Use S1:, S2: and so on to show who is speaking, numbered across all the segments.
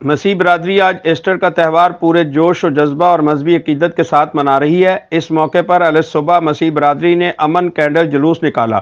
S1: मसीह बरादरी आज ईस्टर का त्यौहार पूरे जोश और जज्बा और मजहबी अकीदत के साथ मना रही है। इस मौके पर अलसुबह मसीह बरादरी ने अमन कैंडल जुलूस निकाला।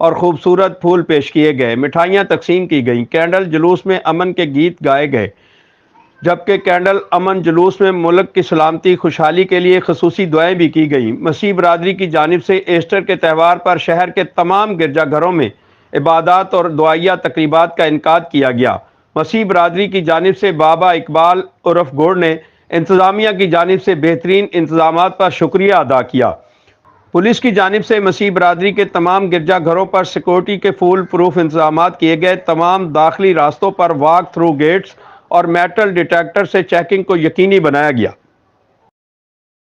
S1: और खूबसूरत फूल पेश किए गए। मिठाइयां तकसीम की गईं। कैंडल जुलूस में अमन के गीत गाए गए, जबकि कैंडल अमन जुलूस में मुल्क की सलामती खुशहाली के लिए खसूसी दुआएं भी की गई। मसीह बरादरी की जानिब से ईस्टर के त्यौहार पर शहर के तमाम गिरजाघरों में इबादत और दुआया तकरीबात का इनकाद किया गया। मसीह बरादरी की जानिब से बाबा इकबाल उर्फ गोड़ ने इंतज़ामिया की जानिब से बेहतरीन इंतजाम पर शुक्रिया अदा किया। पुलिस की जानिब से मसीह बरादरी के तमाम गिरजाघरों पर सिक्योरिटी के फुल प्रूफ इंतजाम किए गए। तमाम दाखिली रास्तों पर वॉक थ्रू गेट्स और मेटल डिटेक्टर से चेकिंग को यकीनी बनाया गया।